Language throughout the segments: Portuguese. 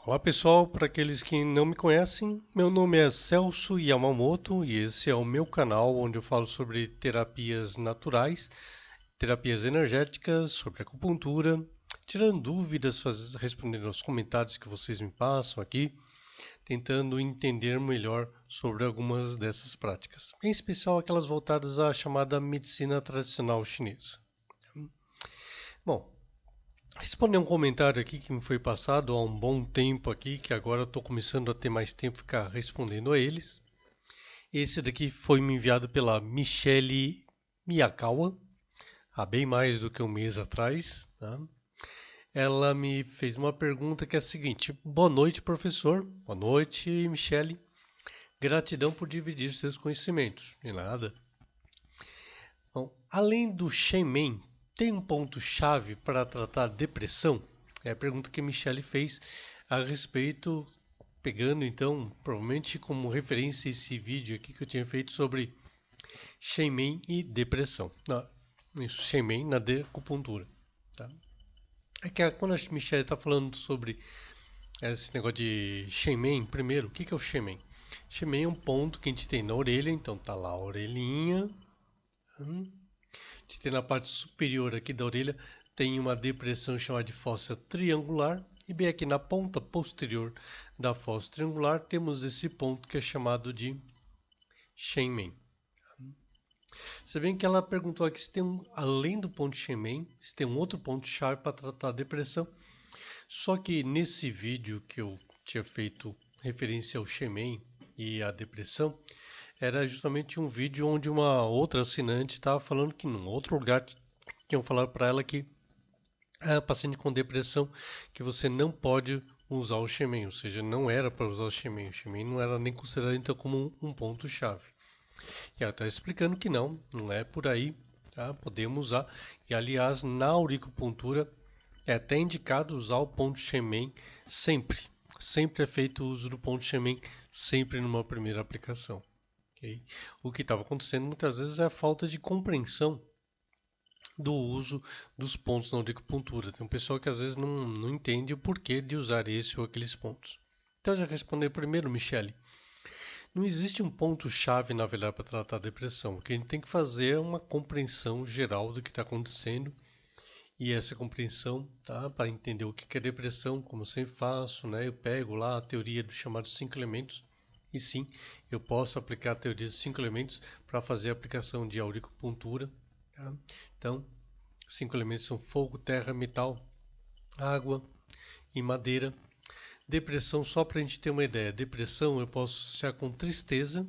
Olá pessoal, para aqueles que não me conhecem, meu nome é Celso Yamamoto e esse é o meu canal onde eu falo sobre terapias naturais, terapias energéticas, sobre acupuntura, tirando dúvidas, respondendo aos comentários que vocês me passam aqui, tentando entender melhor sobre algumas dessas práticas, em especial aquelas voltadas à chamada medicina tradicional chinesa. Bom, responder um comentário aqui que me foi passado há um bom tempo aqui, que agora estou começando a ter mais tempo para ficar respondendo a eles. Esse daqui foi me enviado pela Michele Miyakawa, há bem mais do que um mês atrás. Tá? Ela me fez uma pergunta que é a seguinte: boa noite, professor. Boa noite, Michele. Gratidão por dividir seus conhecimentos. De nada. Bom, além do Shenmen, tem um ponto-chave para tratar depressão? É a pergunta que a Michelle fez a respeito, pegando então, provavelmente como referência esse vídeo aqui que eu tinha feito sobre Shenmen e depressão. Isso, Shenmen na acupuntura. Tá? É que quando a Michelle está falando sobre esse negócio de Shenmen, primeiro, o que é o Shenmen? Shenmen é um ponto que a gente tem na orelha, então tá lá a orelhinha. A gente tem na parte superior aqui da orelha, tem uma depressão chamada de fossa triangular. E bem aqui na ponta posterior da fossa triangular temos esse ponto que é chamado de Shenmen. Você vê que ela perguntou aqui se tem além do ponto Shenmen, se tem um outro ponto-chave para tratar a depressão. Só que nesse vídeo que eu tinha feito referência ao Shenmen e à depressão, era justamente um vídeo onde uma outra assinante estava falando que num outro lugar tinham falado para ela que a paciente com depressão que você não pode usar o Xemen, ou seja, não era para usar o Xemen não era nem considerado então como um ponto-chave. E ela está explicando que não é por aí, tá? Podemos usar, e aliás, na auricupuntura é até indicado usar o ponto Xemen sempre. Sempre é feito o uso do ponto Xemen, sempre numa primeira aplicação. Okay? O que estava acontecendo muitas vezes é a falta de compreensão do uso dos pontos na auricupuntura. Tem um pessoal que às vezes não entende o porquê de usar esse ou aqueles pontos. Então, já responder primeiro, Michele. Não existe um ponto-chave, na verdade, para tratar a depressão. O que a gente tem que fazer é uma compreensão geral do que está acontecendo. E essa compreensão, tá, para entender o que é depressão, como eu sempre faço, né, eu pego lá a teoria dos chamados 5 elementos. E sim, eu posso aplicar a teoria dos 5 elementos para fazer a aplicação de auricupuntura. Tá? Então, 5 elementos são fogo, terra, metal, água e madeira. Depressão, só para a gente ter uma ideia, depressão eu posso associar com tristeza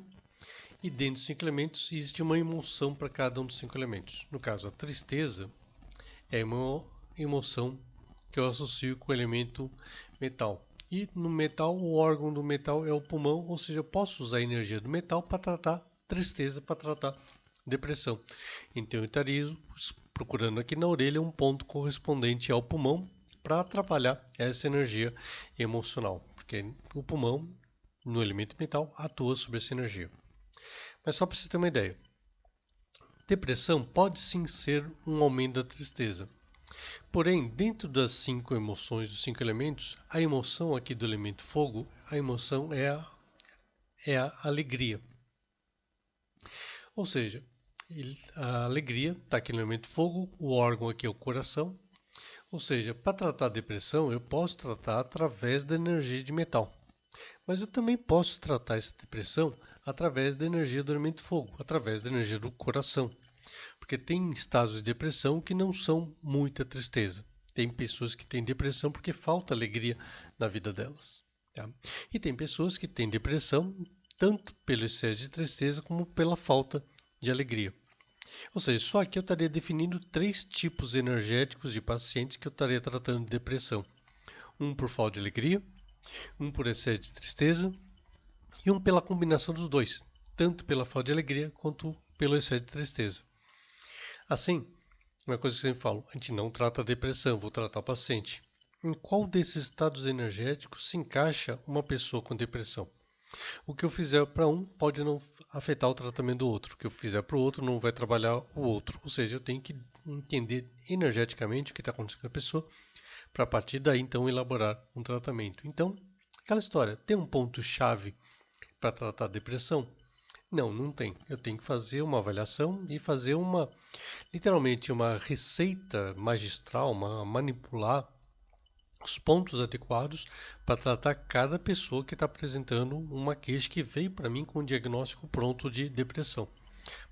e dentro dos 5 elementos existe uma emoção para cada um dos 5 elementos. No caso, a tristeza é uma emoção que eu associo com o elemento metal. E no metal, o órgão do metal é o pulmão, ou seja, eu posso usar a energia do metal para tratar tristeza, para tratar depressão. Então eu estaria procurando aqui na orelha um ponto correspondente ao pulmão para trabalhar essa energia emocional, porque o pulmão, no elemento metal, atua sobre essa energia. Mas só para você ter uma ideia, depressão pode sim ser um aumento da tristeza. Porém, dentro das 5 emoções, dos 5 elementos, a emoção aqui do elemento fogo, a emoção é a alegria. Ou seja, a alegria está aqui no elemento fogo, o órgão aqui é o coração. Ou seja, para tratar a depressão, eu posso tratar através da energia de metal. Mas eu também posso tratar essa depressão através da energia do elemento fogo, através da energia do coração. Porque tem estados de depressão que não são muita tristeza. Tem pessoas que têm depressão porque falta alegria na vida delas. Tá? E tem pessoas que têm depressão tanto pelo excesso de tristeza como pela falta de alegria. Ou seja, só aqui eu estaria definindo 3 tipos energéticos de pacientes que eu estaria tratando de depressão. Um por falta de alegria, um por excesso de tristeza e um pela combinação dos dois, tanto pela falta de alegria quanto pelo excesso de tristeza. Assim, uma coisa que eu sempre falo, a gente não trata a depressão, vou tratar o paciente. Em qual desses estados energéticos se encaixa uma pessoa com depressão? O que eu fizer para um pode não afetar o tratamento do outro. O que eu fizer para o outro não vai trabalhar o outro. Ou seja, eu tenho que entender energeticamente o que está acontecendo com a pessoa para a partir daí então elaborar um tratamento. Então, aquela história, tem um ponto-chave para tratar a depressão? Não, não tem. Eu tenho que fazer uma avaliação e fazer literalmente uma receita magistral, manipular os pontos adequados para tratar cada pessoa que está apresentando uma queixa que veio para mim com um diagnóstico pronto de depressão.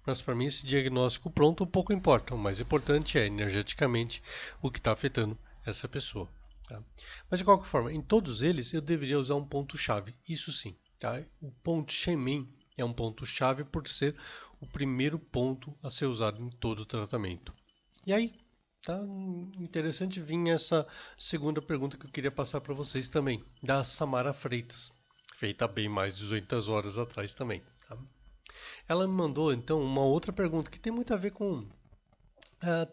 Mas para mim esse diagnóstico pronto pouco importa. O mais importante é energeticamente o que está afetando essa pessoa. Tá? Mas de qualquer forma, em todos eles eu deveria usar um ponto-chave. Isso sim. Tá? O ponto Shemin é um ponto-chave por ser o primeiro ponto a ser usado em todo o tratamento. E aí, tá interessante vir essa segunda pergunta que eu queria passar para vocês também, da Samara Freitas, feita bem mais de 200 horas atrás também. Tá? Ela me mandou então uma outra pergunta que tem muito a ver com.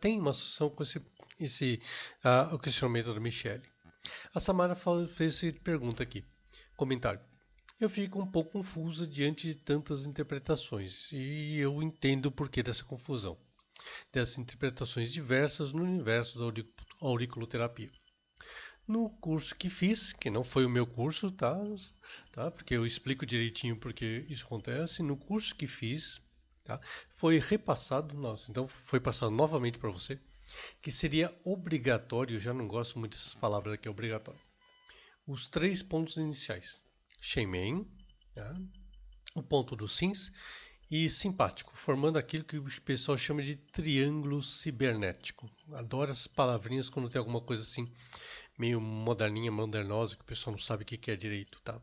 Tem uma associação com o questionamento da Michelle. A Samara fez essa pergunta aqui. Comentário. Eu fico um pouco confusa diante de tantas interpretações e eu entendo o porquê dessa confusão, dessas interpretações diversas no universo da auriculoterapia. No curso que fiz, que não foi o meu curso, tá? Porque eu explico direitinho porque isso acontece. No curso que fiz, tá? Foi repassado, então foi passado novamente para você, que seria obrigatório, eu já não gosto muito dessas palavras aqui, obrigatório. Os 3 pontos iniciais. Shemen, tá? O ponto do Sins e simpático, formando aquilo que o pessoal chama de triângulo cibernético. Adoro essas palavrinhas quando tem alguma coisa assim, meio moderninha, modernosa, que o pessoal não sabe o que é direito, tá?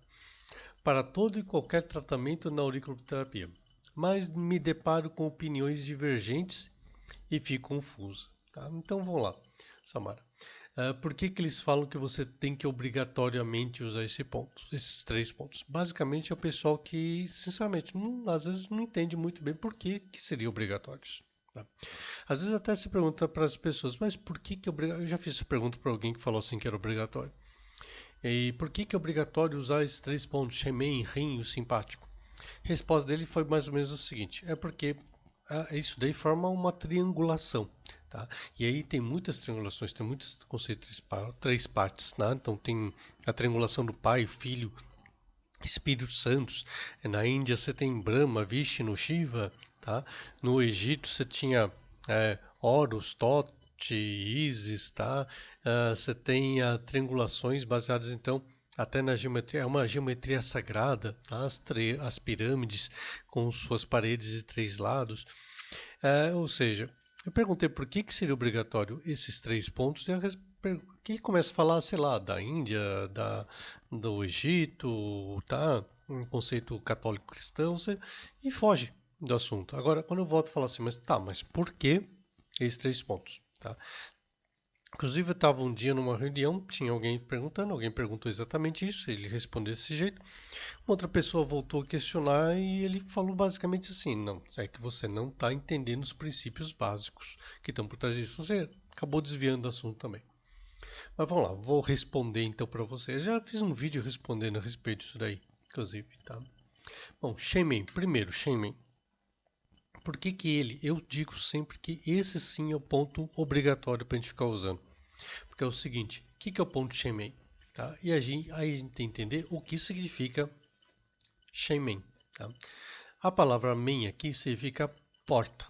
Para todo e qualquer tratamento na auriculoterapia. Mas me deparo com opiniões divergentes e fico confuso. Tá? Então vamos lá, Samara. Por que eles falam que você tem que obrigatoriamente usar esses 3 pontos? Basicamente é o pessoal que, sinceramente, às vezes não entende muito bem por que seriam obrigatórios. Tá? Às vezes até se pergunta para as pessoas, mas por que é obrigatório? Eu já fiz essa pergunta para alguém que falou assim que era obrigatório. E por que é obrigatório usar esses 3 pontos, Shemen, Rin e o simpático? A resposta dele foi mais ou menos o seguinte, é porque isso daí forma uma triangulação. Tá? E aí tem muitas triangulações, tem muitos conceitos, 3 partes. Né? Então tem a triangulação do Pai, Filho, Espírito Santos. Na Índia você tem Brahma, Vishnu, Shiva. Tá? No Egito você tinha Horus, Thoth, Isis. Tá? Você tem triangulações baseadas então até na geometria, é uma geometria sagrada, tá? As pirâmides com suas paredes de 3 lados. Ou seja, eu perguntei por que seria obrigatório esses 3 pontos, e ele começa a falar, sei lá, da Índia, do Egito, tá? Um conceito católico cristão, e foge do assunto. Agora, quando eu volto a falar assim, mas por que esses 3 pontos? Tá? Inclusive, eu estava um dia numa reunião, tinha alguém perguntando, alguém perguntou exatamente isso, ele respondeu desse jeito. Outra pessoa voltou a questionar e ele falou basicamente assim, não, é que você não está entendendo os princípios básicos que estão por trás disso. Você acabou desviando do assunto também. Mas vamos lá, vou responder então para você. Eu já fiz um vídeo respondendo a respeito disso daí, inclusive, tá? Bom, Shemen, primeiro, Shemen. Por que eu digo sempre que esse sim é o ponto obrigatório para a gente ficar usando? Porque é o seguinte, o que é o ponto Shemen? Tá? E aí a gente tem que entender o que significa Shemen. Tá? A palavra men aqui significa porta.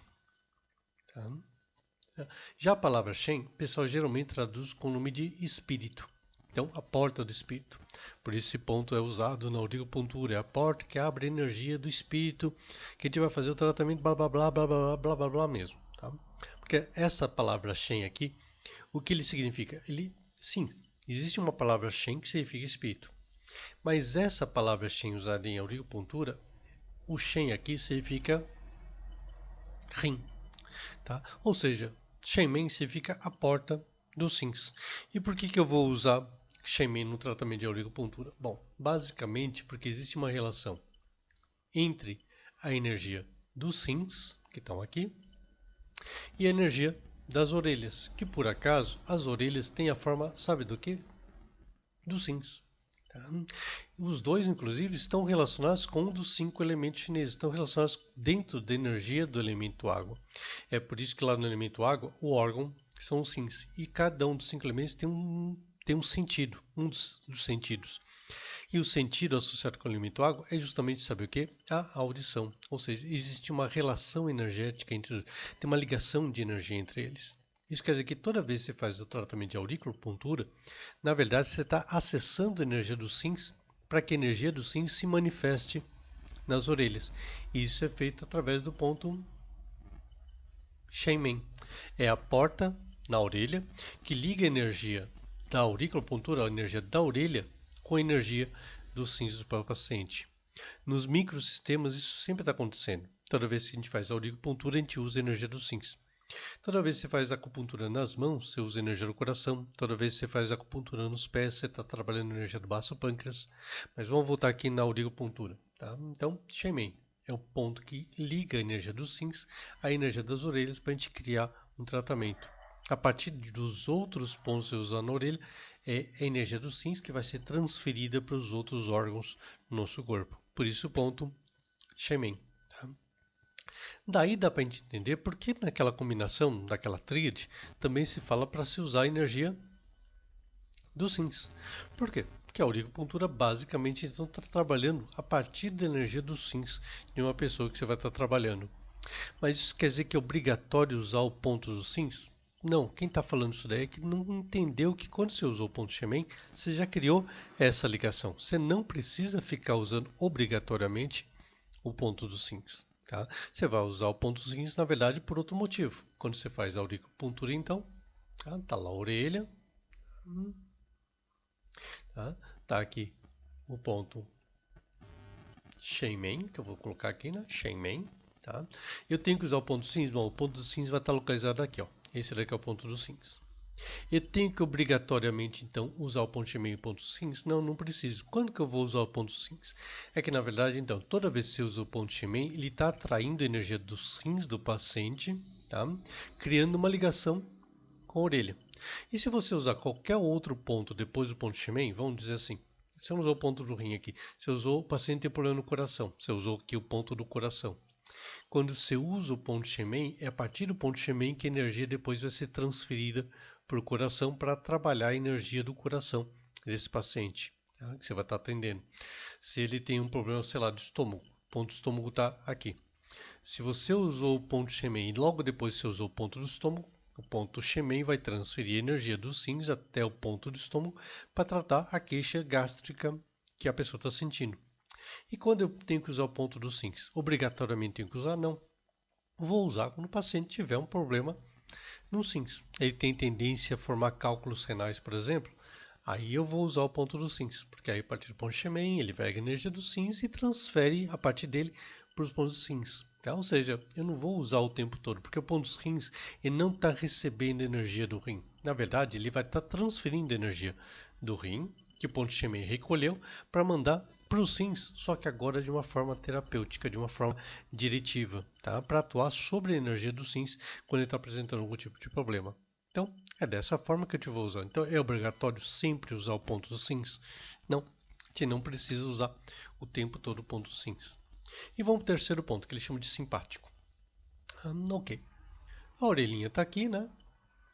Tá? Já a palavra Shen, o pessoal geralmente traduz com o nome de espírito. Então, a porta do espírito. Por isso esse ponto é usado na auriculopuntura. É a porta que abre a energia do espírito, que a gente vai fazer o tratamento blá blá blá blá blá blá blá blá mesmo. Tá? Porque essa palavra Shen aqui, o que ele significa? Sim, existe uma palavra Shen que significa espírito. Mas essa palavra Shen usada em auriculopuntura, o Shen aqui significa Rin. Tá? Ou seja, Shemen significa a porta dos rins. E por que eu vou usar Shemen no tratamento de auriculopuntura? Bom, basicamente porque existe uma relação entre a energia dos rins, que estão aqui, e a energia das orelhas, que por acaso as orelhas têm a forma, sabe do que? Dos rins. Tá? Os dois, inclusive, estão relacionados com um dos 5 elementos chineses, estão relacionados dentro da energia do elemento água. É por isso que lá no elemento água, o órgão são os rins. E cada um dos 5 elementos tem tem um sentido, dos sentidos. E o sentido associado com o elemento água é justamente saber o quê? A audição. Ou seja, existe uma relação energética entre tem uma ligação de energia entre eles. Isso quer dizer que toda vez que você faz o tratamento de auriculopuntura, na verdade você está acessando a energia dos rins para que a energia dos rins se manifeste nas orelhas. E isso é feito através do ponto Shenmen. É a porta na orelha que liga a energia da auriculopuntura, a energia da orelha, com a energia dos rins do paciente. Nos microsistemas isso sempre está acontecendo. Toda vez que a gente faz auriculopuntura, a gente usa a energia dos rins. Toda vez que você faz acupuntura nas mãos, você usa a energia do coração. Toda vez que você faz acupuntura nos pés, você está trabalhando a energia do baço pâncreas. Mas vamos voltar aqui na auriculopuntura. Tá? Então, Shenmen é o ponto que liga a energia dos rins à energia das orelhas para a gente criar um tratamento. A partir dos outros pontos que você usar na orelha, é a energia dos rins que vai ser transferida para os outros órgãos do nosso corpo. Por isso o ponto Shenmen. Tá? Daí dá para a gente entender por que naquela combinação, daquela tríade, também se fala para se usar a energia dos rins. Por quê? Porque a auricupuntura basicamente então está trabalhando a partir da energia dos rins de uma pessoa que você vai estar trabalhando. Mas isso quer dizer que é obrigatório usar o ponto dos rins? Não, quem está falando isso daí é que não entendeu que quando você usou o ponto Shenmen, você já criou essa ligação. Você não precisa ficar usando obrigatoriamente o ponto dos rins. Tá? Você vai usar o ponto dos rins, na verdade, por outro motivo. Quando você faz a auricupuntura, então, tá lá a orelha, tá aqui o ponto Shenmen, que eu vou colocar aqui, né? Shenmen, tá? Eu tenho que usar o ponto dos rins, bom, o ponto dos rins vai estar localizado aqui, ó. Esse daqui é o ponto dos rins. Eu tenho que obrigatoriamente, então, usar o ponto Shenmen e o ponto dos rins? Não, não preciso. Quando que eu vou usar o ponto dos rins? É que, na verdade, então, toda vez que você usa o ponto Shenmen, ele está atraindo a energia dos rins do paciente, tá? Criando uma ligação com a orelha. E se você usar qualquer outro ponto depois do ponto Shenmen, vamos dizer assim, você não usou o ponto do rim aqui, você usou o paciente tem problema no coração, você usou aqui o ponto do coração. Quando você usa o ponto Shenmen, é a partir do ponto Shenmen que a energia depois vai ser transferida para o coração para trabalhar a energia do coração desse paciente, tá? Que você vai estar atendendo. Se ele tem um problema, sei lá, do estômago, o ponto do estômago está aqui. Se você usou o ponto Shenmen e logo depois você usou o ponto do estômago, o ponto Shenmen vai transferir a energia dos rins até o ponto do estômago para tratar a queixa gástrica que a pessoa está sentindo. E quando eu tenho que usar o ponto dos rins? Obrigatoriamente tenho que usar? Não. Vou usar quando o paciente tiver um problema nos rins. Ele tem tendência a formar cálculos renais, por exemplo. Aí eu vou usar o ponto dos rins, porque aí a partir do ponto Shenmen ele pega a energia dos rins e transfere a partir dele para os pontos dos rins. Tá? Ou seja, eu não vou usar o tempo todo, porque o ponto dos rins ele não está recebendo energia do rim. Na verdade, ele vai estar transferindo energia do rim, que o ponto Shenmen recolheu, para mandar para os rins, só que agora de uma forma terapêutica, de uma forma diretiva, tá? Para atuar sobre a energia dos rins quando ele está apresentando algum tipo de problema. Então, é dessa forma que eu te vou usar. Então, é obrigatório sempre usar o ponto dos rins? Não, você não precisa usar o tempo todo o ponto dos rins. E vamos para o terceiro ponto, que ele chama de simpático. Ok. A orelhinha está aqui, né?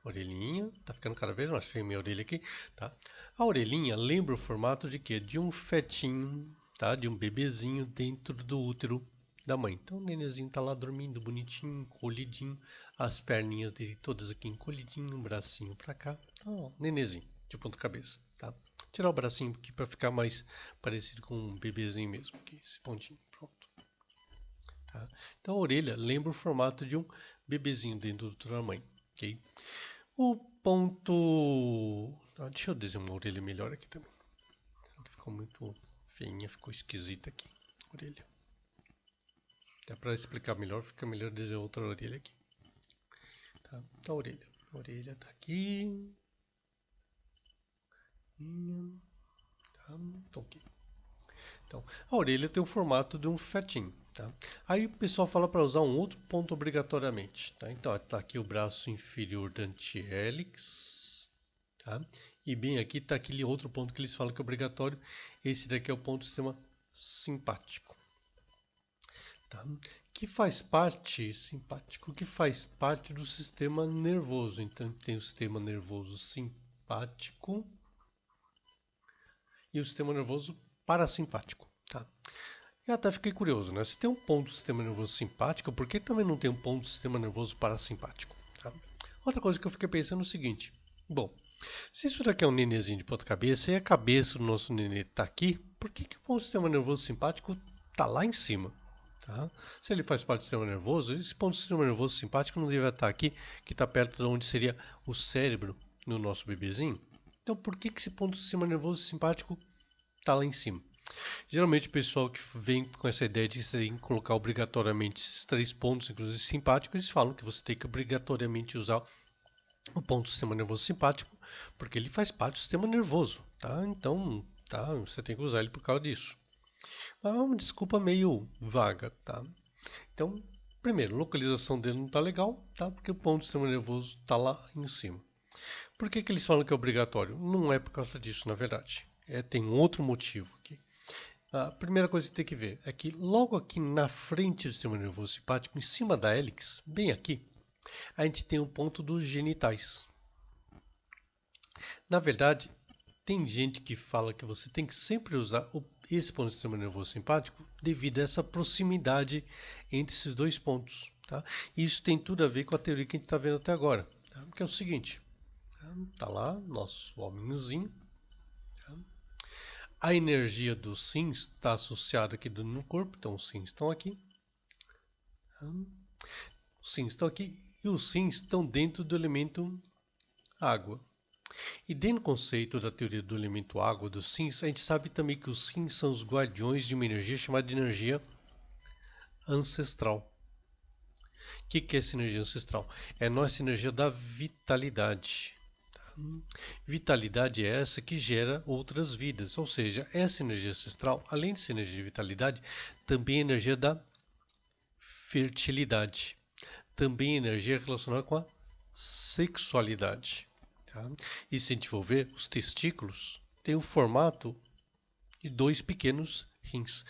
Orelhinha, tá ficando cada vez mais feio minha orelha aqui, tá? A orelhinha lembra o formato de quê? De um fetinho, tá? De um bebezinho dentro do útero da mãe. Então o nenenzinho tá lá dormindo bonitinho, encolhidinho, as perninhas dele todas aqui encolhidinho, um bracinho pra cá. Ó, nenenzinho, de ponta cabeça, tá? Tirar o bracinho aqui para ficar mais parecido com um bebezinho mesmo, aqui, esse pontinho, pronto. Tá? Então a orelha lembra o formato de um bebezinho dentro do útero da mãe, ok? O ponto. Deixa eu desenhar uma orelha melhor aqui também. Ficou muito feinha, ficou esquisita aqui. Orelha. Até para explicar melhor, fica melhor desenhar outra orelha aqui. Tá? Então, a orelha. A orelha tá aqui. Tá? Ok. Então, a orelha tem o formato de um fetinho. Tá? Aí o pessoal fala para usar um outro ponto obrigatoriamente. Tá? Então, está aqui o braço inferior da antiélix. Tá? E bem aqui está aquele outro ponto que eles falam que é obrigatório. Esse daqui é o ponto do sistema simpático. Tá? Que faz parte, simpático, que faz parte do sistema nervoso. Então tem o sistema nervoso simpático, e o sistema nervoso parasimpático. Tá? Eu até fiquei curioso, né? Se tem um ponto do sistema nervoso simpático, por que também não tem um ponto do sistema nervoso parasimpático? Tá? Outra coisa que eu fiquei pensando é o seguinte: bom, se isso daqui é um nenenzinho de ponta cabeça e a cabeça do nosso nenê está aqui, por que o ponto do sistema nervoso simpático está lá em cima? Tá? Se ele faz parte do sistema nervoso, esse ponto do sistema nervoso simpático não deveria estar aqui, que está perto de onde seria o cérebro no nosso bebezinho. Então, por que esse ponto do sistema nervoso simpático está lá em cima? Geralmente o pessoal que vem com essa ideia de que você tem que colocar obrigatoriamente esses 3 pontos, inclusive simpáticos, eles falam que você tem que obrigatoriamente usar o ponto do sistema nervoso simpático, porque ele faz parte do sistema nervoso, tá? Então, tá, você tem que usar ele por causa disso. É uma desculpa meio vaga, tá? Então, primeiro, a localização dele não tá legal, tá? Porque o ponto do sistema nervoso tá lá em cima. Por que eles falam que é obrigatório? Não é por causa disso, na verdade. Tem um outro motivo aqui. A primeira coisa que tem que ver é que logo aqui na frente do sistema nervoso simpático, em cima da hélice, bem aqui, a gente tem o ponto dos genitais. Na verdade, tem gente que fala que você tem que sempre usar esse ponto do sistema nervoso simpático devido a essa proximidade entre esses 2 pontos. Tá? Isso tem tudo a ver com a teoria que a gente está vendo até agora. Tá? Que é o seguinte, tá lá nosso homenzinho. Tá? A energia dos sims está associada aqui no corpo, então os sims estão aqui. Tá? Os sims estão aqui e os sims estão dentro do elemento água. E dentro do conceito da teoria do elemento água, dos sims, a gente sabe também que os sims são os guardiões de uma energia chamada de energia ancestral. O que é essa energia ancestral? É a nossa energia da vitalidade. Vitalidade é essa que gera outras vidas, ou seja, essa energia ancestral, além de ser energia de vitalidade, também é energia da fertilidade, também é energia relacionada com a sexualidade. Tá? E se a gente for ver, os testículos têm o formato de 2 pequenos rins.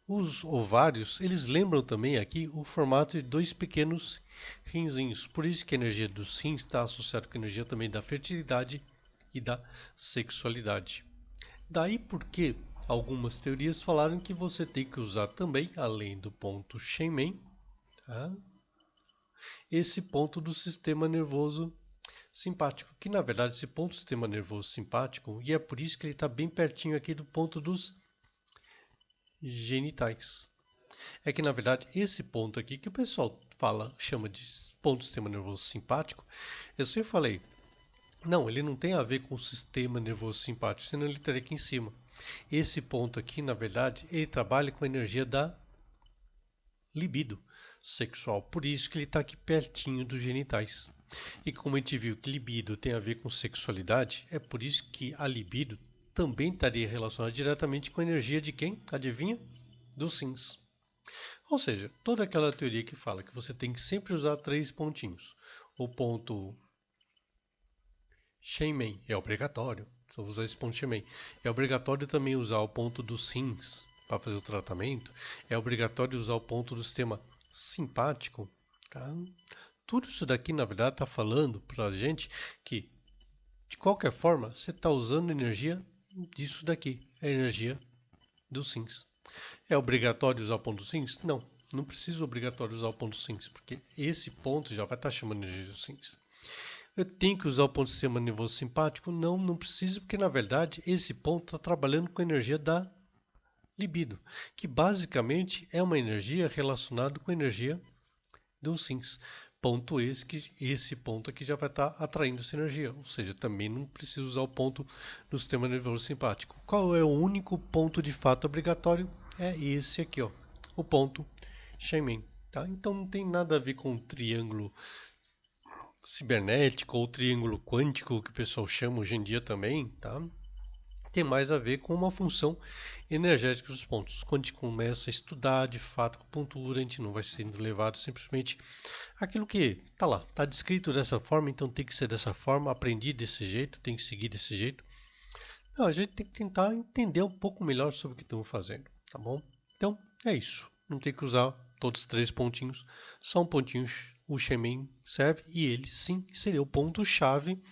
Os ovários, eles lembram também aqui o formato de 2 pequenos rinzinhos. Por isso que a energia dos rins está associada com a energia também da fertilidade e da sexualidade. Daí porque algumas teorias falaram que você tem que usar também, além do ponto Shenmen, tá? Esse ponto do sistema nervoso simpático, que na verdade esse ponto do sistema nervoso simpático, e é por isso que ele está bem pertinho aqui do ponto dos genitais. É que na verdade esse ponto aqui que o pessoal chama de ponto do sistema nervoso simpático, eu sempre falei, não, ele não tem a ver com o sistema nervoso simpático, senão ele estaria aqui em cima. Esse ponto aqui, na verdade, ele trabalha com a energia da libido sexual, por isso que ele está aqui pertinho dos genitais. E como a gente viu que libido tem a ver com sexualidade, é por isso que a libido também estaria relacionada diretamente com a energia de quem? Adivinha? Dos sims. Ou seja, toda aquela teoria que fala que você tem que sempre usar 3 pontinhos. O ponto Shenmen é obrigatório, só usar esse ponto Shenmen. É obrigatório também usar o ponto dos sims para fazer o tratamento. É obrigatório usar o ponto do sistema simpático. Tá? Tudo isso daqui, na verdade, está falando para a gente que, de qualquer forma, você está usando energia disso daqui, a energia dos sims. É obrigatório usar o ponto sims? Não, não precisa obrigatório usar o ponto sims, porque esse ponto já vai estar chamando energia dos sims. Eu tenho que usar o ponto sistema nervoso simpático? Não, não preciso, porque na verdade esse ponto está trabalhando com a energia da libido, que basicamente é uma energia relacionada com a energia dos sims. Ponto esse ponto aqui já vai estar atraindo essa energia, ou seja, também não preciso usar o ponto do sistema nervoso simpático. Qual é o único ponto de fato obrigatório? É esse aqui, ó, o ponto Shenmen. Tá? Então não tem nada a ver com o triângulo cibernético ou triângulo quântico, que o pessoal chama hoje em dia também, tá? Tem mais a ver com uma função energética dos pontos. Quando a gente começa a estudar de fato a acupuntura, a gente não vai sendo levado simplesmente aquilo que tá lá, tá descrito dessa forma, então tem que ser dessa forma, aprendi desse jeito, tem que seguir desse jeito. Não, a gente tem que tentar entender um pouco melhor sobre o que estamos fazendo, tá bom? Então, é isso. Não tem que usar todos os 3 pontinhos, só um pontinho o Shenmen serve e ele sim seria o ponto-chave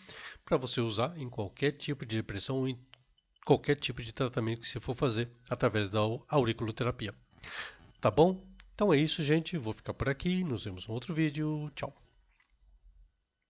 para você usar em qualquer tipo de depressão ou em qualquer tipo de tratamento que você for fazer através da auriculoterapia. Tá bom? Então é isso, gente. Vou ficar por aqui. Nos vemos no outro vídeo. Tchau.